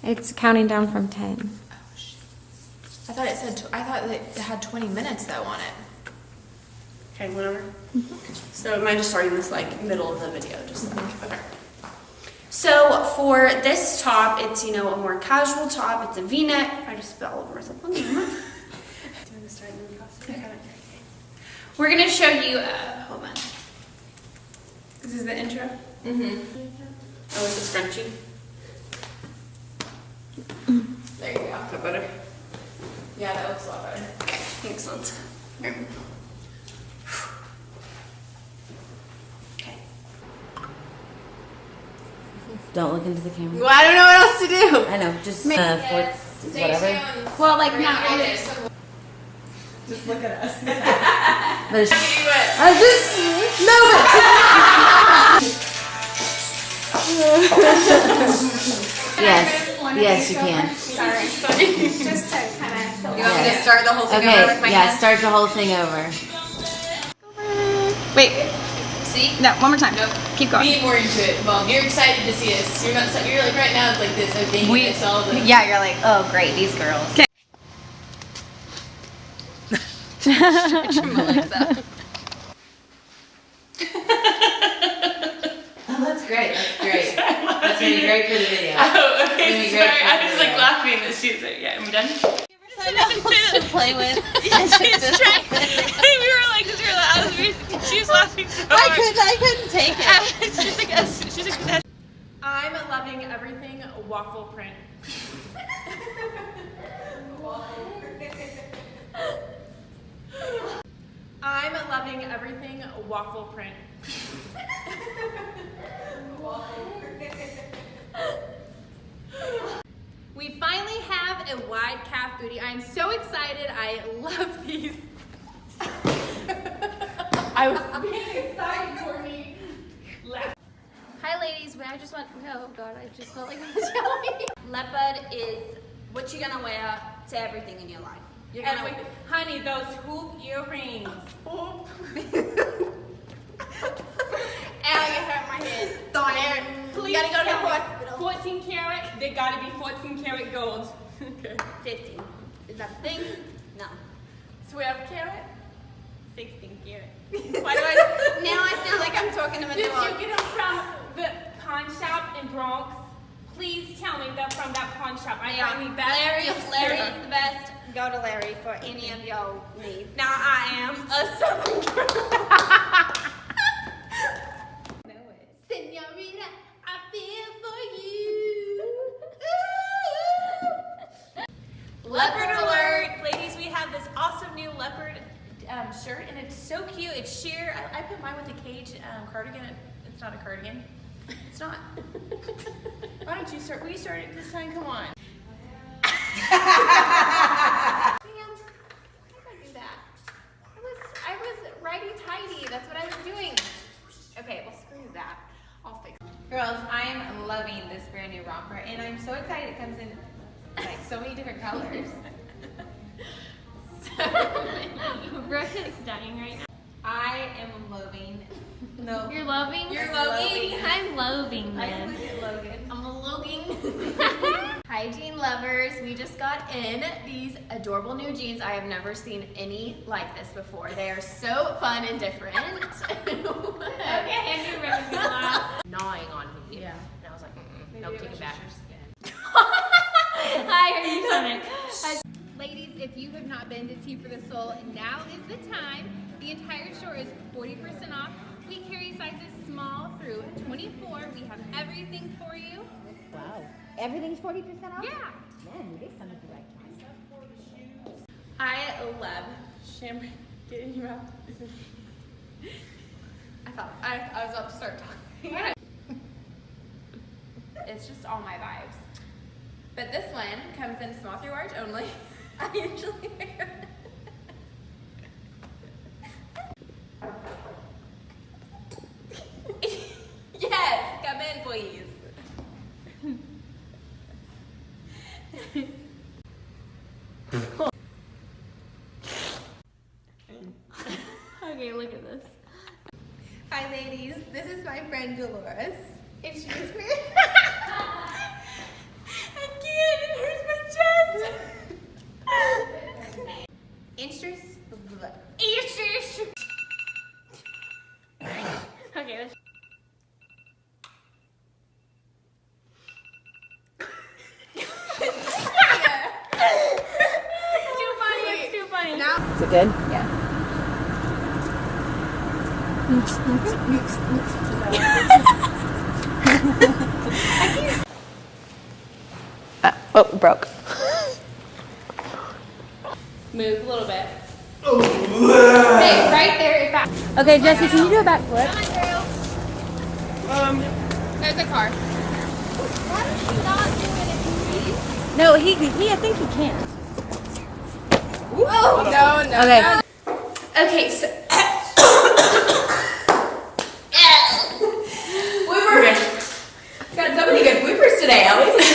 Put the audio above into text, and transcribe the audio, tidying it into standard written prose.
It's counting down from 10. Oh shit. I thought it said, I thought it had 20 minutes though on it. Okay, whatever. So am I just starting this like middle of the video? Just like, okay. So for this top, it's, you know, a more casual top. It's a V-neck. I just spit all over myself. We're gonna show you, hold on. This is the intro? Mm-hmm. Oh, is it scrunchy? There you go. Is that better? Yeah, that looks a lot better. Okay, excellent. Here. Okay. Don't look into the camera. Well, I don't know what else to do. I know, just whatever. Well, like not really. Just look at us. But it's, yes, you can. Sorry. Just to kind of. You want me to start the whole thing over with my Okay, yeah, hands? start the whole thing over. Wait. See? No, one more time. Nope. Keep going. Be more into it. Well, you're excited to see us. You're not. You're like right now. It's like this. I think I saw the. Yeah, you're like, oh great, these girls. Okay. Oh, that's great. That's great. That's gonna be great for the video. Oh, okay. It's gonna be Sorry, great for I the was like video. laughing at she was like, yeah, am we done? To play with. She's trying. We were like, because we were like, she was laughing so hard. I couldn't take it. She's like, that's. I'm loving everything waffle print. I'm loving everything waffle print. We finally have a wide calf booty. I'm so excited. I love these. I was being excited, Courtney. Hi ladies, I just want, oh god, I just felt like I was yelling. Leopard is what you're gonna wear to everything in your life. You're gonna And honey, those hoop earrings. Ow, you hurt my head. Please gotta go to the tell me, hospital. 14 karat, they gotta be 14 karat gold. Okay. 15. Is that the thing? No. 12 karat, 16 karat. Why do I, now I sound like I'm talking to Did myself. you get them from the pawn shop in Bronx? Please tell me they're from that pawn shop. I find the best. Larry is sister. the best. Go to Larry for any of your needs. Now I am a 7 karat. Senorita, I feel for you. Leopard alert! Ladies, we have this awesome new leopard shirt, and it's so cute. It's sheer. I put mine with a cage cardigan. It's not a cardigan. It's not. Why don't you start? Will you start it this time? Come on. How did I do that? I was righty-tighty. That's what I was doing. Okay, well, screw that. I'll fix it. Girls, I am loving this brand new romper, and I'm so excited it comes in like so many different colors. Brooke is dying right now. I am loving. No. You're loving? You're loving. I'm loving I this. look at Logan. I'm a logging. Hygiene lovers, we just got in these adorable new jeans. I have never seen any like this before. They are so fun and different. Okay, and you're really gonna laugh. Gnawing on me. Yeah. And I was like, Maybe nope, it take was it back. just your skin. Hi, are you coming? Ladies, if you have not been to Tea for the Soul, now is the time. The entire store is 40% off. We carry sizes small through 24. We have everything for you. Wow. Everything's 40% off? Yeah. Man, they come at the right time. I love Shamrock. Get in your mouth. I thought I was about to start talking. It's just all my vibes. But this one comes in small through large only. I usually wear it. Yes, come in, please. Okay, look at this. Hi, ladies. This is my friend Dolores. And she's weird. I can't. it good? Yeah. Oh, broke. Move a little bit. Okay, right there. Back. Okay, Jesse, can you do a backflip? There's a car. Why does she not do it if you leave? No, he I think he can. Oh, no. Okay. Okay, so Bloopers. Got so many good bloopers today. Ellie's